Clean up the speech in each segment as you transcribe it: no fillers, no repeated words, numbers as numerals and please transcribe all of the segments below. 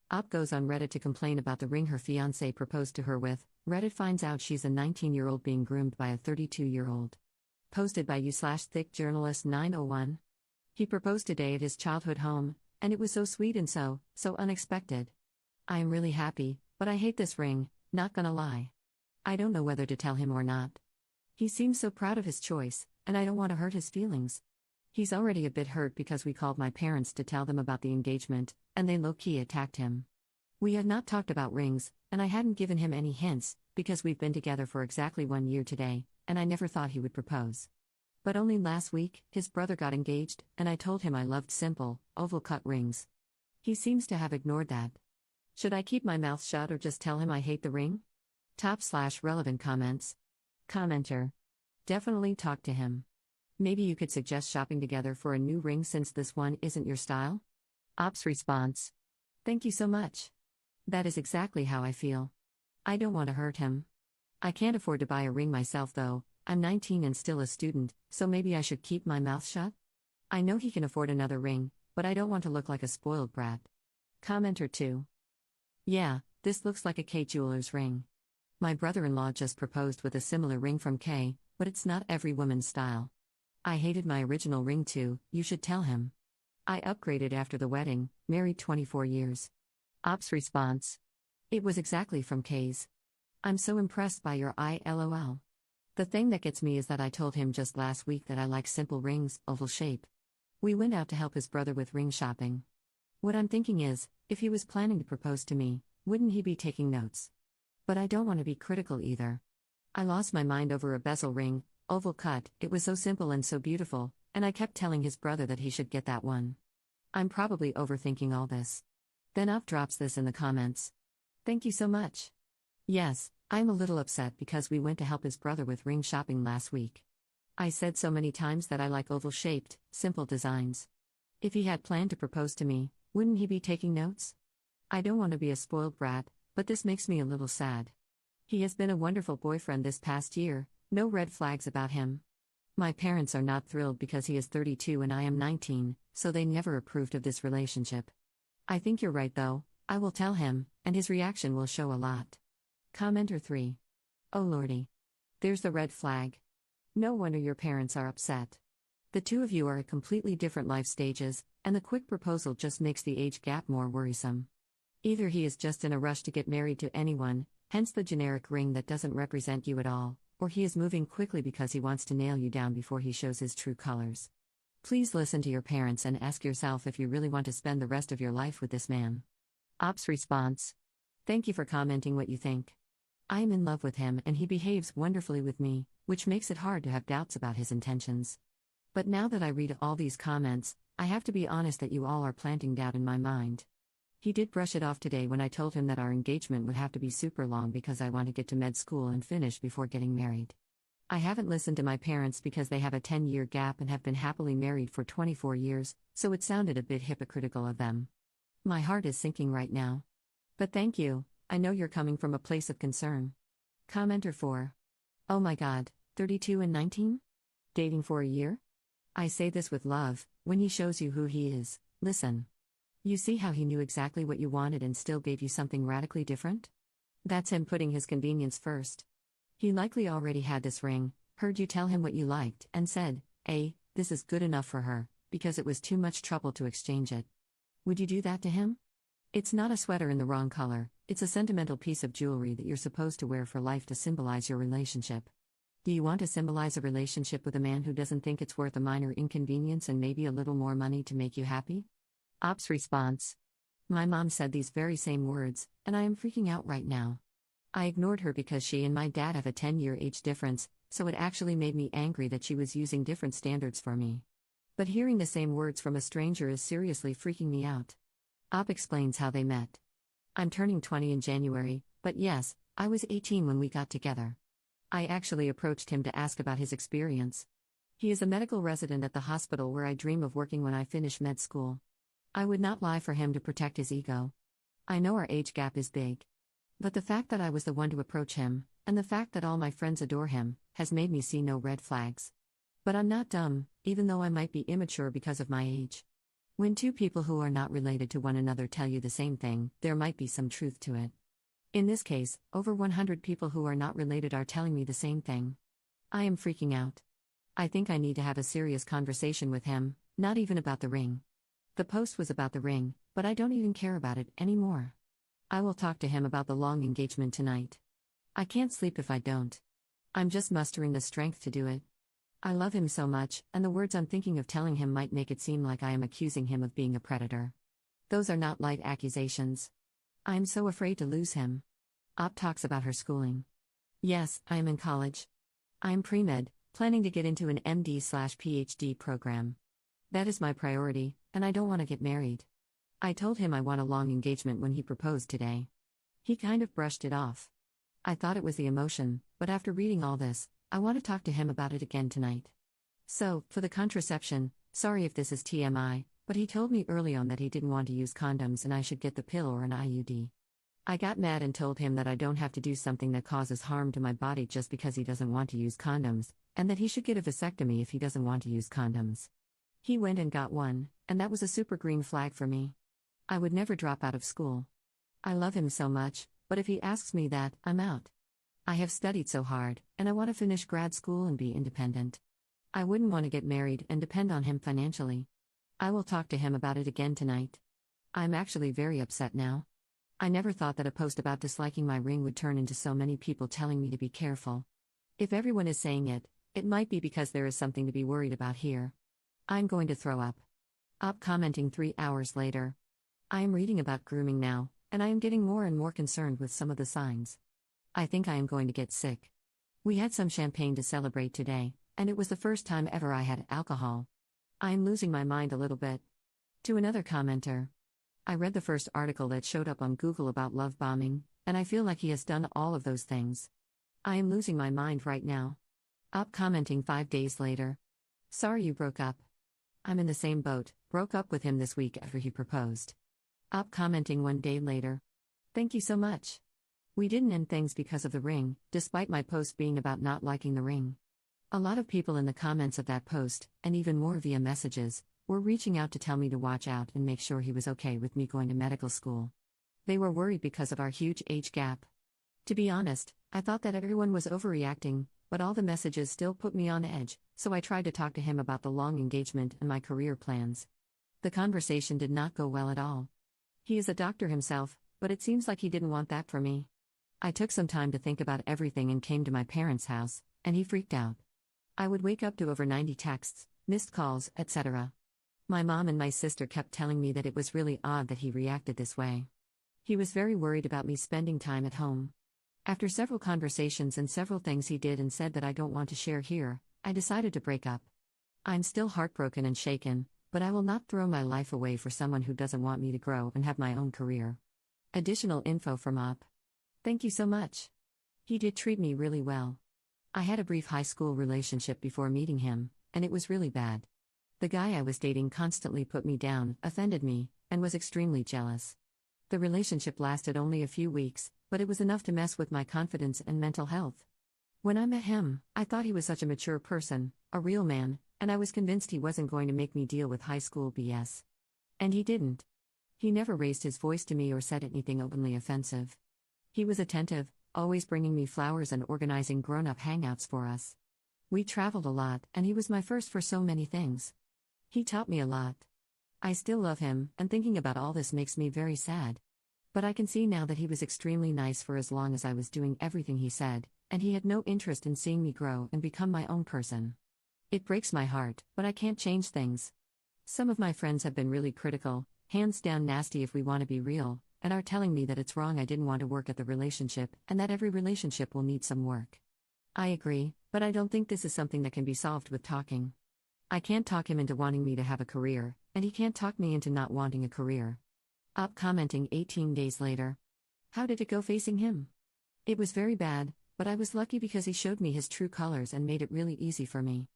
Op goes on Reddit to complain about the ring her fiancé proposed to her with. Reddit finds out she's a 19-year-old being groomed by a 32-year-old. Posted by u/thick journalist 901. He proposed today at his childhood home, and it was so sweet and so unexpected. I am really happy, but I hate this ring, not gonna lie. I don't know whether to tell him or not. He seems so proud of his choice, and I don't want to hurt his feelings. He's already a bit hurt because we called my parents to tell them about the engagement, and they low-key attacked him. We had not talked about rings, and I hadn't given him any hints, because we've been together for exactly 1 year today, and I never thought he would propose. But only last week, his brother got engaged, and I told him I loved simple, oval-cut rings. He seems to have ignored that. Should I keep my mouth shut or just tell him I hate the ring? Top/relevant comments. Commenter. Definitely talk to him. Maybe you could suggest shopping together for a new ring since this one isn't your style? Op's response. Thank you so much. That is exactly how I feel. I don't want to hurt him. I can't afford to buy a ring myself though. I'm 19 and still a student, so maybe I should keep my mouth shut? I know he can afford another ring, but I don't want to look like a spoiled brat. Commenter 2. Yeah, this looks like a K jeweler's ring. My brother-in-law just proposed with a similar ring from K, but it's not every woman's style. I hated my original ring too, you should tell him. I upgraded after the wedding, married 24 years. Op's response. It was exactly from K's. I'm so impressed by your LOL. The thing that gets me is that I told him just last week that I like simple rings, oval shape. We went out to help his brother with ring shopping. What I'm thinking is, if he was planning to propose to me, wouldn't he be taking notes? But I don't want to be critical either. I lost my mind over a bezel ring, oval cut, it was so simple and so beautiful, and I kept telling his brother that he should get that one. I'm probably overthinking all this. Then Up drops this in the comments. Thank you so much. Yes, I'm a little upset because we went to help his brother with ring shopping last week. I said so many times that I like oval-shaped, simple designs. If he had planned to propose to me, wouldn't he be taking notes? I don't want to be a spoiled brat, but this makes me a little sad. He has been a wonderful boyfriend this past year, no red flags about him. My parents are not thrilled because he is 32 and I am 19, so they never approved of this relationship. I think you're right though, I will tell him, and his reaction will show a lot. Commenter 3. Oh lordy. There's the red flag. No wonder your parents are upset. The two of you are at completely different life stages, and the quick proposal just makes the age gap more worrisome. Either he is just in a rush to get married to anyone, hence the generic ring that doesn't represent you at all, or he is moving quickly because he wants to nail you down before he shows his true colors. Please listen to your parents and ask yourself if you really want to spend the rest of your life with this man. Op's response. Thank you for commenting what you think. I am in love with him and he behaves wonderfully with me, which makes it hard to have doubts about his intentions. But now that I read all these comments, I have to be honest that you all are planting doubt in my mind. He did brush it off today when I told him that our engagement would have to be super long because I want to get to med school and finish before getting married. I haven't listened to my parents because they have a 10-year gap and have been happily married for 24 years, so it sounded a bit hypocritical of them. My heart is sinking right now. But thank you, I know you're coming from a place of concern. Commenter 4. Oh my god, 32 and 19? Dating for a year? I say this with love, when he shows you who he is, listen. You see how he knew exactly what you wanted and still gave you something radically different? That's him putting his convenience first. He likely already had this ring, heard you tell him what you liked, and said, this is good enough for her, because it was too much trouble to exchange it. Would you do that to him? It's not a sweater in the wrong color, it's a sentimental piece of jewelry that you're supposed to wear for life to symbolize your relationship. Do you want to symbolize a relationship with a man who doesn't think it's worth a minor inconvenience and maybe a little more money to make you happy? Op's response. My mom said these very same words, and I am freaking out right now. I ignored her because she and my dad have a 10-year age difference, so it actually made me angry that she was using different standards for me. But hearing the same words from a stranger is seriously freaking me out. Op explains how they met. I'm turning 20 in January, but yes, I was 18 when we got together. I actually approached him to ask about his experience. He is a medical resident at the hospital where I dream of working when I finish med school. I would not lie for him to protect his ego. I know our age gap is big. But the fact that I was the one to approach him, and the fact that all my friends adore him, has made me see no red flags. But I'm not dumb, even though I might be immature because of my age. When two people who are not related to one another tell you the same thing, there might be some truth to it. In this case, over 100 people who are not related are telling me the same thing. I am freaking out. I think I need to have a serious conversation with him, not even about the ring. The post was about the ring, but I don't even care about it anymore. I will talk to him about the long engagement tonight. I can't sleep if I don't. I'm just mustering the strength to do it. I love him so much, and the words I'm thinking of telling him might make it seem like I am accusing him of being a predator. Those are not light accusations. I am so afraid to lose him. Op talks about her schooling. Yes, I am in college. I am pre-med, planning to get into an MD/PhD program. That is my priority, and I don't want to get married. I told him I want a long engagement when he proposed today. He kind of brushed it off. I thought it was the emotion, but after reading all this, I want to talk to him about it again tonight. So, for the contraception, sorry if this is TMI, but he told me early on that he didn't want to use condoms and I should get the pill or an IUD. I got mad and told him that I don't have to do something that causes harm to my body just because he doesn't want to use condoms, and that he should get a vasectomy if he doesn't want to use condoms. He went and got one, and that was a super green flag for me. I would never drop out of school. I love him so much, but if he asks me that, I'm out. I have studied so hard, and I want to finish grad school and be independent. I wouldn't want to get married and depend on him financially. I will talk to him about it again tonight. I'm actually very upset now. I never thought that a post about disliking my ring would turn into so many people telling me to be careful. If everyone is saying it, it might be because there is something to be worried about here. I'm going to throw up. Op commenting 3 hours later. I am reading about grooming now, and I am getting more and more concerned with some of the signs. I think I am going to get sick. We had some champagne to celebrate today, and it was the first time ever I had alcohol. I am losing my mind a little bit. To another commenter. I read the first article that showed up on Google about love bombing, and I feel like he has done all of those things. I am losing my mind right now. Op commenting 5 days later. Sorry you broke up. I'm in the same boat, broke up with him this week after he proposed. Op commenting 1 day later. Thank you so much. We didn't end things because of the ring, despite my post being about not liking the ring. A lot of people in the comments of that post, and even more via messages, were reaching out to tell me to watch out and make sure he was okay with me going to medical school. They were worried because of our huge age gap. To be honest, I thought that everyone was overreacting, but all the messages still put me on edge, so I tried to talk to him about the long engagement and my career plans. The conversation did not go well at all. He is a doctor himself, but it seems like he didn't want that for me. I took some time to think about everything and came to my parents' house, and he freaked out. I would wake up to over 90 texts, missed calls, etc. My mom and my sister kept telling me that it was really odd that he reacted this way. He was very worried about me spending time at home. After several conversations and several things he did and said that I don't want to share here, I decided to break up. I'm still heartbroken and shaken, but I will not throw my life away for someone who doesn't want me to grow and have my own career. Additional info from Op. Thank you so much. He did treat me really well. I had a brief high school relationship before meeting him, and it was really bad. The guy I was dating constantly put me down, offended me, and was extremely jealous. The relationship lasted only a few weeks, but it was enough to mess with my confidence and mental health. When I met him, I thought he was such a mature person, a real man, and I was convinced he wasn't going to make me deal with high school BS. And he didn't. He never raised his voice to me or said anything openly offensive. He was attentive, always bringing me flowers and organizing grown-up hangouts for us. We traveled a lot, and he was my first for so many things. He taught me a lot. I still love him, and thinking about all this makes me very sad. But I can see now that he was extremely nice for as long as I was doing everything he said, and he had no interest in seeing me grow and become my own person. It breaks my heart, but I can't change things. Some of my friends have been really critical, hands down nasty if we want to be real, and are telling me that it's wrong I didn't want to work at the relationship and that every relationship will need some work. I agree, but I don't think this is something that can be solved with talking. I can't talk him into wanting me to have a career, and he can't talk me into not wanting a career. Op commenting 18 days later. How did it go facing him? It was very bad, but I was lucky because he showed me his true colors and made it really easy for me.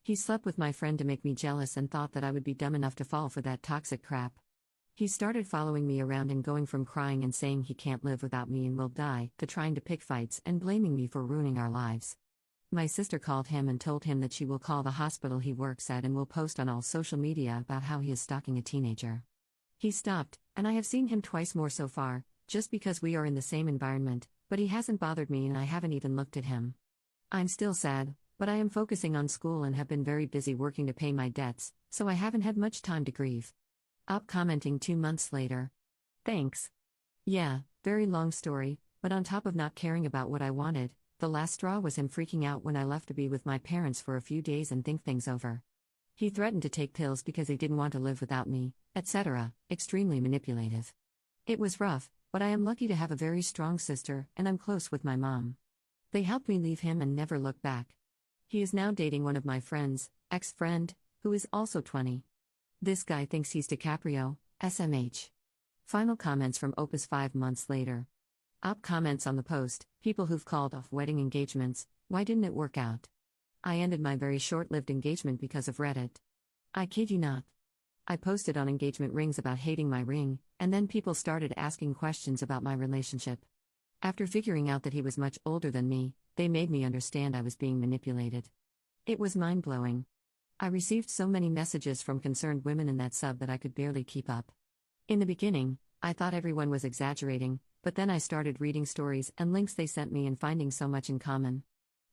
He slept with my friend to make me jealous and thought that I would be dumb enough to fall for that toxic crap. He started following me around and going from crying and saying he can't live without me and will die, to trying to pick fights and blaming me for ruining our lives. My sister called him and told him that she will call the hospital he works at and will post on all social media about how he is stalking a teenager. He stopped, and I have seen him twice more so far, just because we are in the same environment, but he hasn't bothered me and I haven't even looked at him. I'm still sad, but I am focusing on school and have been very busy working to pay my debts, so I haven't had much time to grieve. Op commenting 2 months later. Thanks. Yeah, very long story, but on top of not caring about what I wanted, the last straw was him freaking out when I left to be with my parents for a few days and think things over. He threatened to take pills because he didn't want to live without me, etc., extremely manipulative. It was rough, but I am lucky to have a very strong sister and I'm close with my mom. They helped me leave him and never look back. He is now dating one of my friends, ex-friend, who is also 20. This guy thinks he's DiCaprio, SMH. Final comments from Opus 5 months later. Op comments on the post, people who've called off wedding engagements, why didn't it work out? I ended my very short-lived engagement because of Reddit. I kid you not. I posted on engagement rings about hating my ring, and then people started asking questions about my relationship. After figuring out that he was much older than me, they made me understand I was being manipulated. It was mind-blowing. I received so many messages from concerned women in that sub that I could barely keep up. In the beginning, I thought everyone was exaggerating, but then I started reading stories and links they sent me and finding so much in common.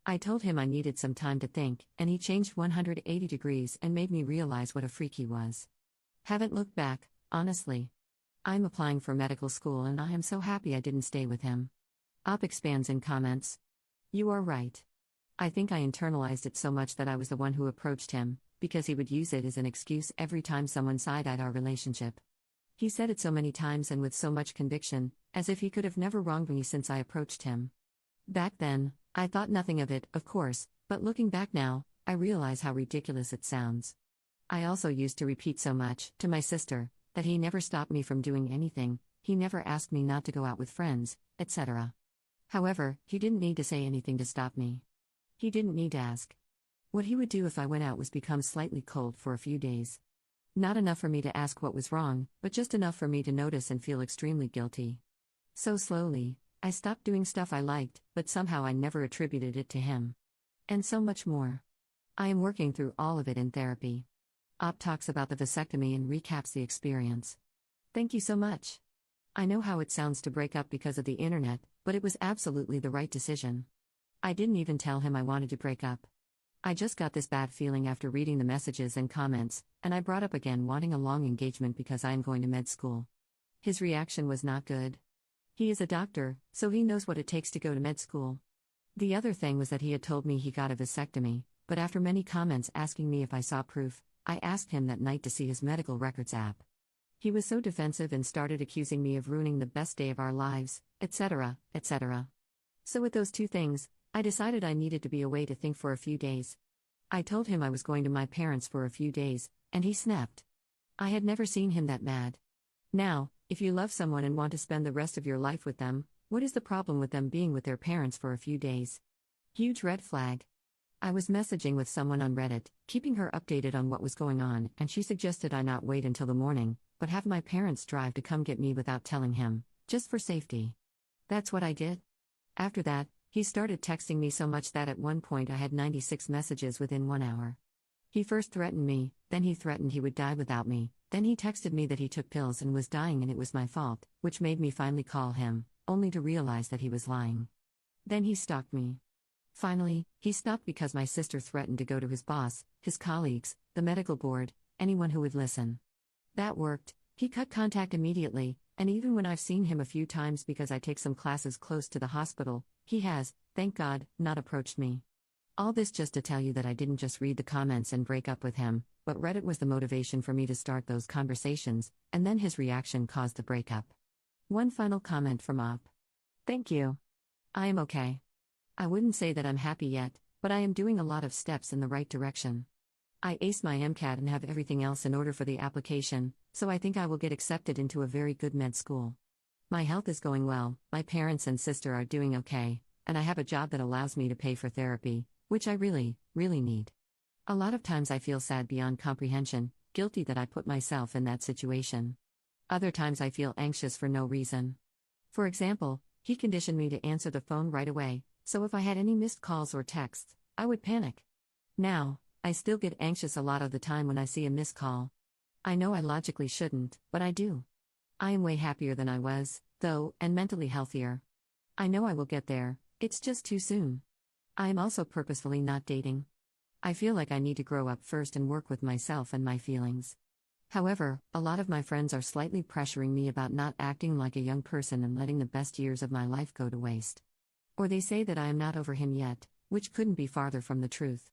I told him I needed some time to think, and he changed 180 degrees and made me realize what a freak he was. Haven't looked back, honestly. I'm applying for medical school and I am so happy I didn't stay with him. Op expands in comments. You are right. I think I internalized it so much that I was the one who approached him, because he would use it as an excuse every time someone side-eyed our relationship. He said it so many times and with so much conviction, as if he could have never wronged me since I approached him. Back then, I thought nothing of it, of course, but looking back now, I realize how ridiculous it sounds. I also used to repeat so much, to my sister, that he never stopped me from doing anything, he never asked me not to go out with friends, etc. However, he didn't need to say anything to stop me. He didn't need to ask. What he would do if I went out was become slightly cold for a few days. Not enough for me to ask what was wrong, but just enough for me to notice and feel extremely guilty. So slowly, I stopped doing stuff I liked, but somehow I never attributed it to him. And so much more. I am working through all of it in therapy. Op talks about the vasectomy and recaps the experience. Thank you so much. I know how it sounds to break up because of the internet, but it was absolutely the right decision. I didn't even tell him I wanted to break up. I just got this bad feeling after reading the messages and comments, and I brought up again wanting a long engagement because I am going to med school. His reaction was not good. He is a doctor, so he knows what it takes to go to med school. The other thing was that he had told me he got a vasectomy, but after many comments asking me if I saw proof, I asked him that night to see his medical records app. He was so defensive and started accusing me of ruining the best day of our lives, etc., etc. So with those two things, I decided I needed to be away to think for a few days. I told him I was going to my parents for a few days, and he snapped. I had never seen him that mad. Now, if you love someone and want to spend the rest of your life with them, what is the problem with them being with their parents for a few days? Huge red flag. I was messaging with someone on Reddit, keeping her updated on what was going on, and she suggested I not wait until the morning, but have my parents drive to come get me without telling him, just for safety. That's what I did. After that, he started texting me so much that at one point I had 96 messages within 1 hour. He first threatened me, then he threatened he would die without me, then he texted me that he took pills and was dying and it was my fault, which made me finally call him, only to realize that he was lying. Then he stalked me. Finally, he stopped because my sister threatened to go to his boss, his colleagues, the medical board, anyone who would listen. That worked. He cut contact immediately, and even when I've seen him a few times because I take some classes close to the hospital, he has, thank God, not approached me. All this just to tell you that I didn't just read the comments and break up with him, but Reddit was the motivation for me to start those conversations, and then his reaction caused the breakup. One final comment from Op. Thank you. I am okay. I wouldn't say that I'm happy yet, but I am doing a lot of steps in the right direction. I aced my MCAT and have everything else in order for the application, so I think I will get accepted into a very good med school. My health is going well, my parents and sister are doing okay, and I have a job that allows me to pay for therapy, which I really, really need. A lot of times I feel sad beyond comprehension, guilty that I put myself in that situation. Other times I feel anxious for no reason. For example, he conditioned me to answer the phone right away, so if I had any missed calls or texts, I would panic. Now, I still get anxious a lot of the time when I see a missed call. I know I logically shouldn't, but I do. I am way happier than I was, though, and mentally healthier. I know I will get there, it's just too soon. I am also purposefully not dating. I feel like I need to grow up first and work with myself and my feelings. However, a lot of my friends are slightly pressuring me about not acting like a young person and letting the best years of my life go to waste. Or they say that I am not over him yet, which couldn't be farther from the truth.